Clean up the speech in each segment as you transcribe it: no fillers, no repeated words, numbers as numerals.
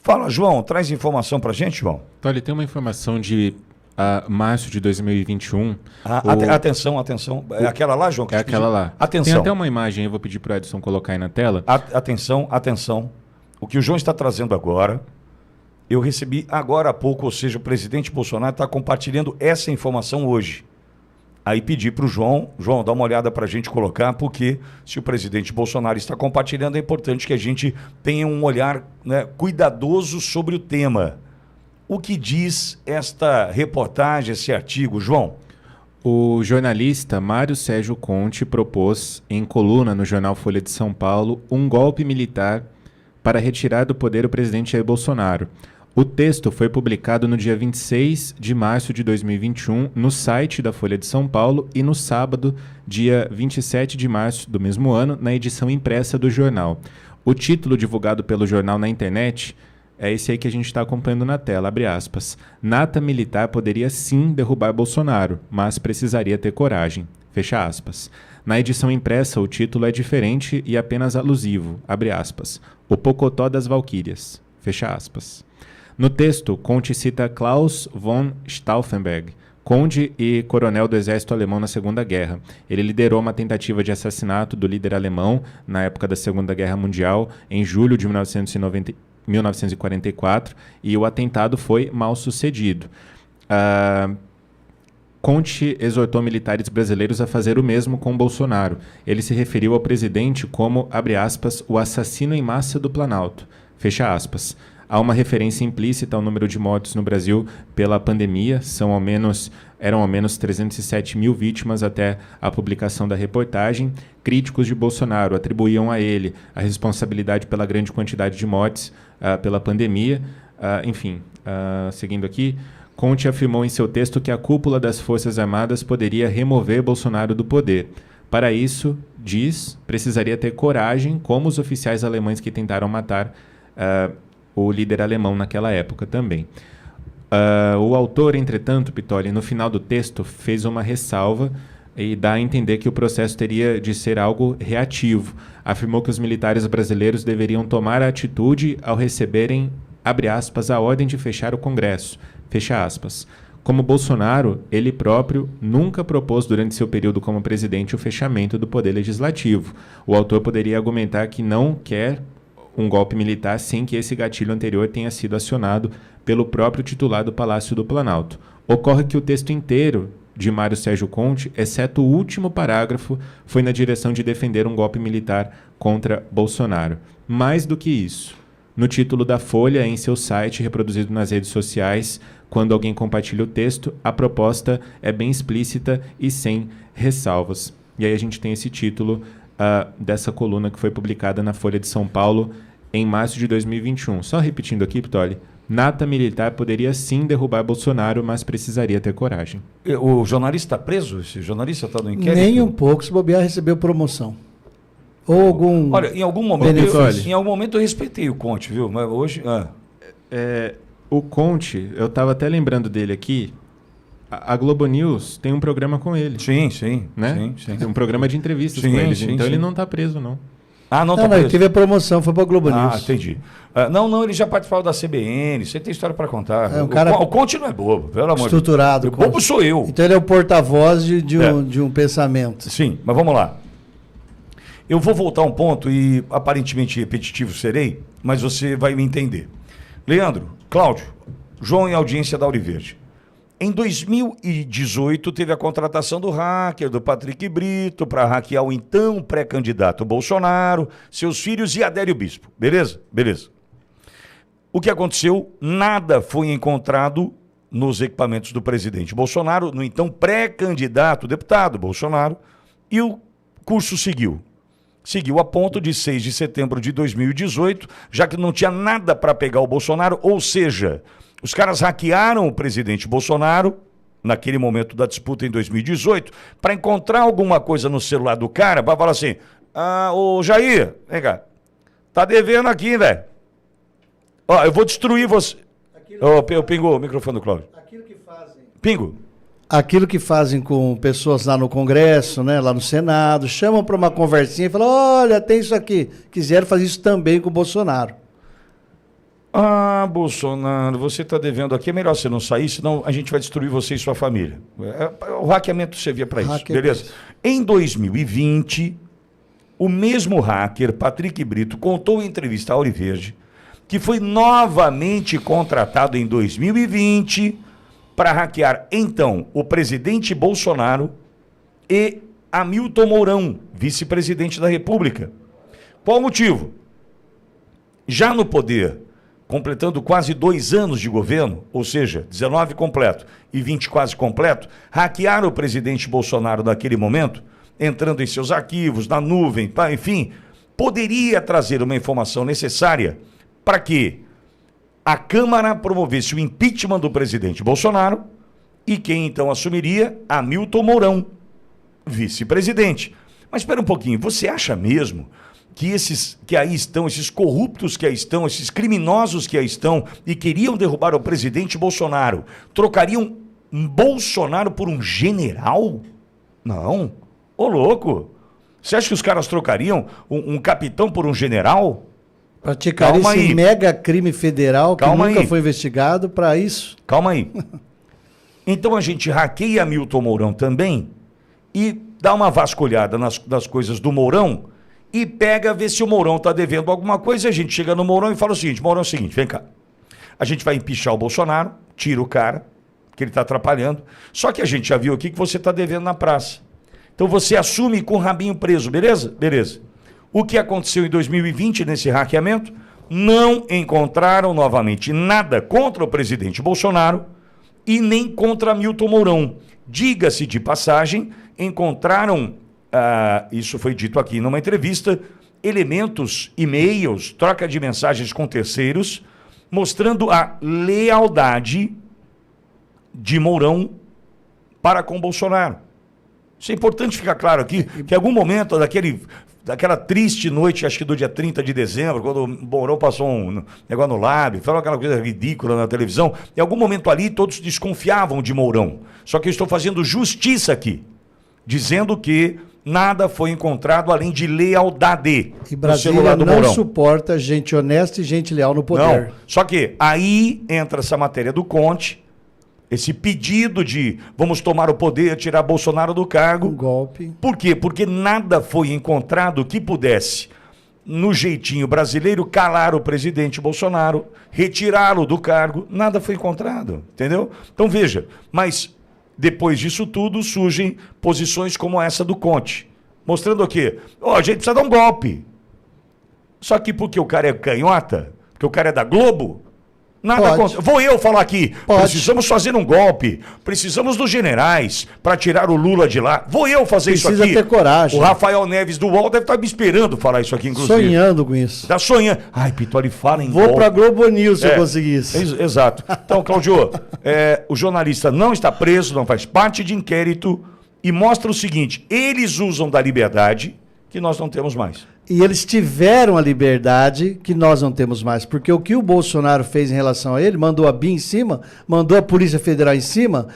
Fala, João, traz informação pra gente, João. Olha, tem uma informação de março de 2021. Atenção. É aquela lá, João? Que é aquela lá. Atenção. Tem até uma imagem, eu vou pedir para o Edson colocar aí na tela. Atenção. O que o João está trazendo agora, eu recebi agora há pouco, ou seja, o presidente Bolsonaro está compartilhando essa informação hoje. Aí pedi para o João, dá uma olhada para a gente colocar, porque se o presidente Bolsonaro está compartilhando, é importante que a gente tenha um olhar, né, cuidadoso sobre o tema. O que diz esta reportagem, esse artigo, João? O jornalista Mário Sérgio Conte propôs, em coluna no jornal Folha de São Paulo, um golpe militar para retirar do poder o presidente Jair Bolsonaro. O texto foi publicado no dia 26 de março de 2021 no site da Folha de São Paulo e no sábado, dia 27 de março do mesmo ano, na edição impressa do jornal. O título divulgado pelo jornal na internet é esse aí que a gente está acompanhando na tela, abre aspas. Nata militar poderia sim derrubar Bolsonaro, mas precisaria ter coragem, fecha aspas. Na edição impressa, o título é diferente e apenas alusivo, abre aspas. O Pocotó das Valquírias, fecha aspas. No texto, Conte cita Klaus von Stauffenberg, conde e coronel do exército alemão na Segunda Guerra. Ele liderou uma tentativa de assassinato do líder alemão na época da Segunda Guerra Mundial, em julho de 1944, e o atentado foi mal sucedido. Conte exortou militares brasileiros a fazer o mesmo com Bolsonaro. Ele se referiu ao presidente como, abre aspas, o assassino em massa do Planalto, fecha aspas. Há uma referência implícita ao número de mortos no Brasil pela pandemia. Eram ao menos 307 mil vítimas até a publicação da reportagem. Críticos de Bolsonaro atribuíam a ele a responsabilidade pela grande quantidade de mortes pela pandemia. Seguindo aqui, Conte afirmou em seu texto que a cúpula das Forças Armadas poderia remover Bolsonaro do poder. Para isso, diz, precisaria ter coragem, como os oficiais alemães que tentaram matar o líder alemão naquela época também. O autor, entretanto, Pitoli, no final do texto, fez uma ressalva e dá a entender que o processo teria de ser algo reativo. Afirmou que os militares brasileiros deveriam tomar a atitude ao receberem, abre aspas, a ordem de fechar o Congresso, fecha aspas. Como Bolsonaro, ele próprio nunca propôs durante seu período como presidente o fechamento do poder legislativo. O autor poderia argumentar que não quer um golpe militar sem que esse gatilho anterior tenha sido acionado pelo próprio titular do Palácio do Planalto. Ocorre que o texto inteiro de Mário Sérgio Conte, exceto o último parágrafo, foi na direção de defender um golpe militar contra Bolsonaro. Mais do que isso, no título da Folha, em seu site, reproduzido nas redes sociais, quando alguém compartilha o texto, a proposta é bem explícita e sem ressalvas. E aí a gente tem esse título dessa coluna que foi publicada na Folha de São Paulo em março de 2021. Só repetindo aqui, Pitoli, nata militar poderia sim derrubar Bolsonaro, mas precisaria ter coragem. O jornalista está preso? Esse jornalista está no inquérito? Nem um pouco, se bobear, recebeu promoção. Ou algum... Olha, em algum momento eu respeitei o Conte, viu? Mas hoje... O Conte, eu estava até lembrando dele aqui, a Globo News tem um programa com ele. Sim. Né? Sim. Tem um programa de entrevistas com ele. Então ele não está preso, não. Não, ele teve a promoção, foi para a Globo News. Entendi. Ele já participava da CBN, você tem história para contar. O Conte não é bobo, pelo amor de Deus. Estruturado. Bobo sou eu. Então ele é o porta-voz de um pensamento. Sim, mas vamos lá. Eu vou voltar a um ponto e aparentemente repetitivo serei, mas você vai me entender. Leandro, Cláudio, João e audiência da Auriverde. Em 2018, teve a contratação do hacker, do Patrick Brito, para hackear o então pré-candidato Bolsonaro, seus filhos e Adélio Bispo. Beleza? Beleza. O que aconteceu? Nada foi encontrado nos equipamentos do presidente Bolsonaro, no então pré-candidato deputado Bolsonaro, e o curso seguiu. Seguiu a ponto de 6 de setembro de 2018, já que não tinha nada para pegar o Bolsonaro, ou seja... Os caras hackearam o presidente Bolsonaro, naquele momento da disputa em 2018, para encontrar alguma coisa no celular do cara, para falar assim, ô Jair, vem cá, tá devendo aqui, velho. Ó, eu vou destruir você. Pingou o microfone do Cláudio. Aquilo que fazem... Pingo. Aquilo que fazem com pessoas lá no Congresso, né, lá no Senado, chamam para uma conversinha e falam, olha, tem isso aqui. Quiseram fazer isso também com o Bolsonaro. Ah, Bolsonaro, você está devendo aqui. É melhor você não sair, senão a gente vai destruir você e sua família. O hackeamento servia para isso, beleza? Em 2020, o mesmo hacker, Patrick Brito, contou em entrevista à Auriverde que foi novamente contratado em 2020 para hackear, então, o presidente Bolsonaro e Hamilton Mourão, vice-presidente da República. Qual o motivo? Já no poder, completando quase 2 anos de governo, ou seja, 19 completo e 20 quase completo, hackearam o presidente Bolsonaro naquele momento, entrando em seus arquivos, na nuvem, enfim, poderia trazer uma informação necessária para que a Câmara promovesse o impeachment do presidente Bolsonaro e quem então assumiria? Hamilton Mourão, vice-presidente. Mas espera um pouquinho, você acha mesmo que esses que aí estão, esses corruptos que aí estão, esses criminosos que aí estão e queriam derrubar o presidente Bolsonaro, trocariam um Bolsonaro por um general? Não. Ô louco, você acha que os caras trocariam um capitão por um general? Praticar esse mega crime federal que nunca foi investigado para isso? Calma aí. Então a gente hackeia Hamilton Mourão também e dá uma vasculhada nas coisas do Mourão e pega, vê se o Mourão está devendo alguma coisa, e a gente chega no Mourão e fala o seguinte: Mourão, é o seguinte, vem cá. A gente vai empichar o Bolsonaro, tira o cara, que ele está atrapalhando, só que a gente já viu aqui que você está devendo na praça. Então você assume com o rabinho preso, beleza? Beleza. O que aconteceu em 2020 nesse hackeamento? Não encontraram novamente nada contra o presidente Bolsonaro e nem contra Hamilton Mourão. Diga-se de passagem, encontraram, isso foi dito aqui numa entrevista, elementos, e-mails, troca de mensagens com terceiros, mostrando a lealdade de Mourão para com Bolsonaro. Isso é importante ficar claro aqui, que em algum momento daquela triste noite, acho que do dia 30 de dezembro, quando o Mourão passou um negócio no lábio, falou aquela coisa ridícula na televisão, em algum momento ali todos desconfiavam de Mourão. Só que eu estou fazendo justiça dizendo que nada foi encontrado além de lealdade. E Brasília não suporta gente honesta e gente leal no poder. Não. Só que aí entra essa matéria do Conte, esse pedido de vamos tomar o poder, tirar Bolsonaro do cargo. Um golpe. Por quê? Porque nada foi encontrado que pudesse, no jeitinho brasileiro, calar o presidente Bolsonaro, retirá-lo do cargo. Nada foi encontrado, entendeu? Então veja, mas depois disso tudo surgem posições como essa do Conte, mostrando o quê? A gente precisa dar um golpe. Só que porque o cara é canhota, porque o cara é da Globo, nada acontece. Vou eu falar aqui, precisamos fazer um golpe, precisamos dos generais para tirar o Lula de lá. Vou eu fazer isso aqui. Precisa ter coragem. O Rafael Neves do UOL deve estar me esperando falar isso aqui, inclusive. Sonhando com isso. Tá sonhando. Ai, Pitoli, fala em golpe. Vou para Globo News se eu conseguir isso. Exato. Então, Claudio, o jornalista não está preso, não faz parte de inquérito e mostra o seguinte: eles usam da liberdade que nós não temos mais. E eles tiveram a liberdade que nós não temos mais. Porque o que o Bolsonaro fez em relação a ele, mandou a BIM em cima, mandou a Polícia Federal em cima,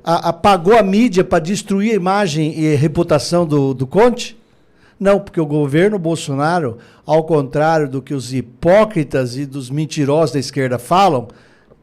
apagou a mídia para destruir a imagem e a reputação do Conte? Não, porque o governo Bolsonaro, ao contrário do que os hipócritas e dos mentirosos da esquerda falam,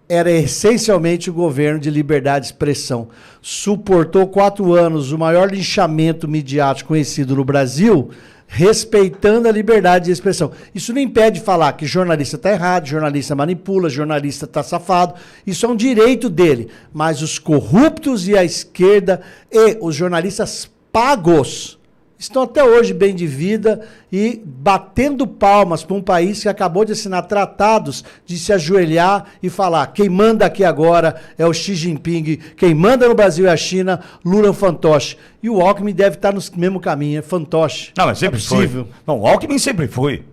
era essencialmente um governo de liberdade de expressão. Suportou 4 anos o maior linchamento midiático conhecido no Brasil, respeitando a liberdade de expressão. Isso não impede de falar que jornalista está errado, jornalista manipula, jornalista está safado. Isso é um direito dele. Mas os corruptos e a esquerda e os jornalistas pagos estão até hoje bem de vida e batendo palmas para um país que acabou de assinar tratados de se ajoelhar e falar: quem manda aqui agora é o Xi Jinping, quem manda no Brasil é a China, Lula é o fantoche. E o Alckmin deve estar no mesmo caminho, é fantoche. Não, mas sempre foi. Não, o Alckmin sempre foi.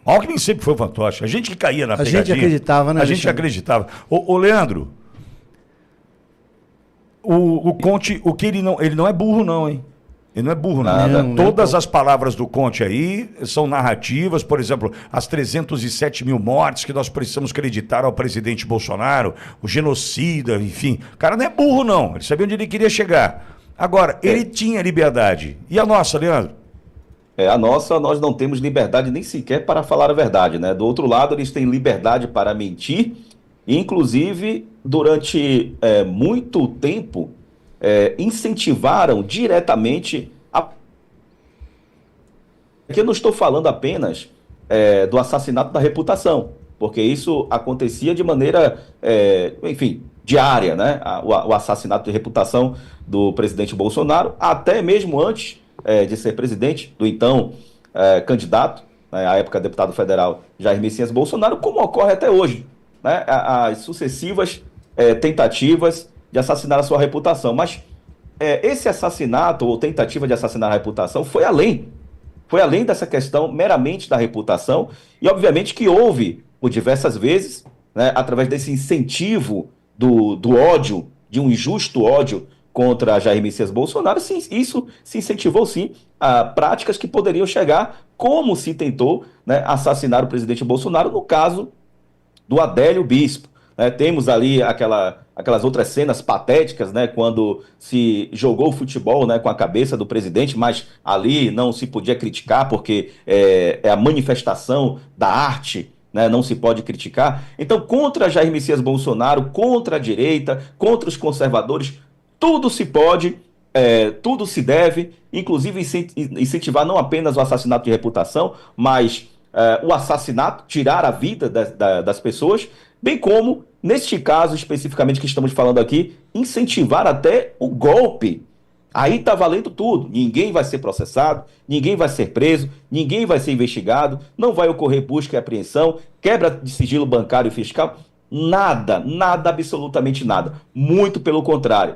O Alckmin sempre foi o fantoche. A gente que caía na pegadinha. A gente acreditava, né? A gente acreditava. Ô Leandro, o Conte, ele não é burro não, hein? Ele não é burro, nada. Todas as palavras do Conte aí são narrativas, por exemplo, as 307 mil mortes que nós precisamos acreditar ao presidente Bolsonaro, o genocida, enfim. O cara não é burro, não. Ele sabia onde ele queria chegar. Agora, ele tinha liberdade. E a nossa, Leandro? A nossa, nós não temos liberdade nem sequer para falar a verdade, né? Do outro lado, eles têm liberdade para mentir, inclusive, durante muito tempo, incentivaram diretamente a... Aqui eu não estou falando apenas do assassinato da reputação, porque isso acontecia de maneira, enfim, diária, né? O assassinato de reputação do presidente Bolsonaro, até mesmo antes de ser presidente, do então candidato, né, à época deputado federal Jair Messias Bolsonaro, como ocorre até hoje, né? As sucessivas tentativas de assassinar a sua reputação. Mas esse assassinato ou tentativa de assassinar a reputação foi além dessa questão meramente da reputação, e obviamente que houve, por diversas vezes, né, através desse incentivo do ódio, de um injusto ódio contra Jair Messias Bolsonaro, sim, isso se incentivou, sim, a práticas que poderiam chegar, como se tentou, né, assassinar o presidente Bolsonaro, no caso do Adélio Bispo. Temos ali aquelas outras cenas patéticas, né, quando se jogou o futebol, né, com a cabeça do presidente, mas ali não se podia criticar, porque é a manifestação da arte, né, não se pode criticar. Então, contra Jair Messias Bolsonaro, contra a direita, contra os conservadores, tudo se pode, tudo se deve, inclusive incentivar não apenas o assassinato de reputação, mas o assassinato, tirar a vida das pessoas, bem como, neste caso especificamente que estamos falando aqui, incentivar até o golpe. Aí está valendo tudo. Ninguém vai ser processado, ninguém vai ser preso, ninguém vai ser investigado, não vai ocorrer busca e apreensão, quebra de sigilo bancário e fiscal, nada, absolutamente nada. Muito pelo contrário.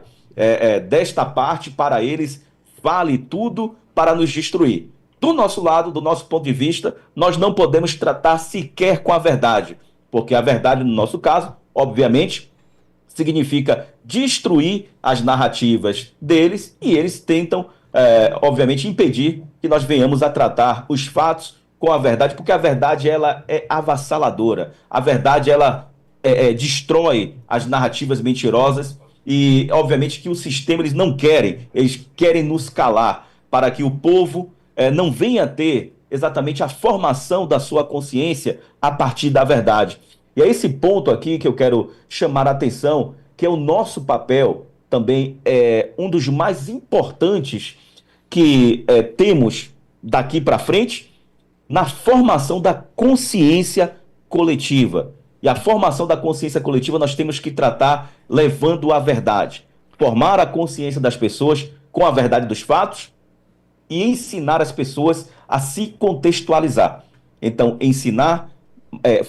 Desta parte, para eles, vale tudo para nos destruir. Do nosso lado, do nosso ponto de vista, nós não podemos tratar sequer com a verdade, porque a verdade, no nosso caso, obviamente, significa destruir as narrativas deles, e eles tentam, obviamente, impedir que nós venhamos a tratar os fatos com a verdade, porque a verdade ela é avassaladora. A verdade ela destrói as narrativas mentirosas, e, obviamente, que o sistema eles não querem, eles querem nos calar, para que o povo não venha a ter exatamente a formação da sua consciência a partir da verdade. E é esse ponto aqui que eu quero chamar a atenção, que é o nosso papel também, um dos mais importantes que temos daqui para frente, na formação da consciência coletiva. E a formação da consciência coletiva nós temos que tratar levando a verdade. Formar a consciência das pessoas com a verdade dos fatos e ensinar as pessoas a se contextualizar. Então, ensinar,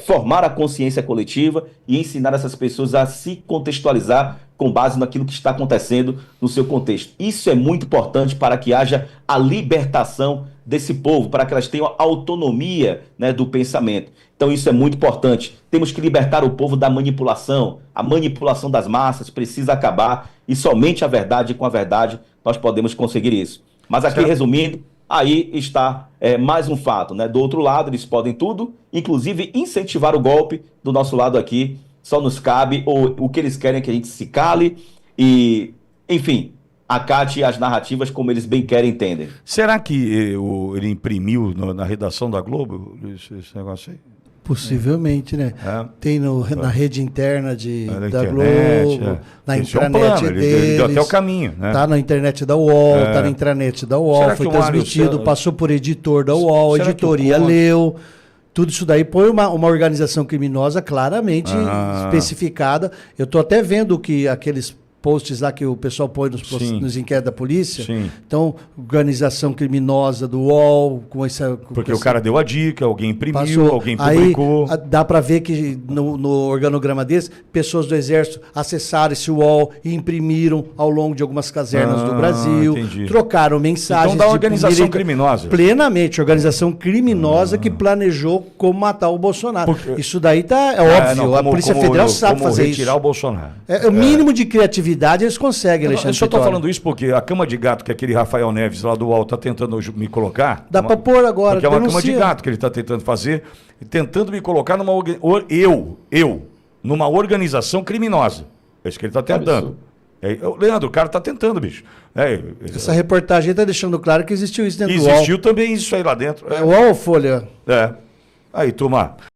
formar a consciência coletiva e ensinar essas pessoas a se contextualizar com base naquilo que está acontecendo no seu contexto. Isso é muito importante para que haja a libertação desse povo, para que elas tenham autonomia, né, do pensamento. Então isso é muito importante. Temos que libertar o povo da manipulação. A manipulação das massas precisa acabar, e somente a verdade, com a verdade, nós podemos conseguir isso. Mas aqui, resumindo, aí está mais um fato, né? Do outro lado, eles podem tudo, inclusive incentivar o golpe. Do nosso lado aqui, só nos cabe, ou o que eles querem é que a gente se cale e, enfim, acate as narrativas como eles bem querem e entendem. Será que ele imprimiu na redação da Globo esse negócio aí? Possivelmente, né? Tem na rede interna da internet, Globo, na intranet Ele deles. deu até o caminho, né? Tá na internet da UOL, tá na intranet da UOL, Será foi que o Mário transmitido, passou por editor da UOL, será que editoria leu. Tudo isso daí põe uma organização criminosa claramente especificada. Eu tô até vendo que aqueles posts lá que o pessoal põe nos inquéritos da polícia. Sim. Então, organização criminosa do UOL, com essa... Porque o cara deu a dica, alguém imprimiu, alguém publicou. Aí dá para ver que no organograma desse, pessoas do Exército acessaram esse UOL e imprimiram ao longo de algumas casernas do Brasil, trocaram mensagens. Então, da organização criminosa. Plenamente, organização criminosa que planejou como matar o Bolsonaro. Isso daí é óbvio, a Polícia Federal sabe fazer isso. Retirar o Bolsonaro. O mínimo de criatividade eles conseguem, Alexandre. Eu só estou falando isso porque a cama de gato que aquele Rafael Neves lá do UOL está tentando me colocar... Dá para pôr agora, porque é uma cama de gato que ele está tentando fazer, tentando me colocar numa organização criminosa. É isso que ele está tentando. Leandro, o cara tá tentando, bicho. Essa reportagem está deixando claro que existiu isso dentro do UOL. Existiu também isso aí lá dentro. UOL ou Folha? Aí, turma.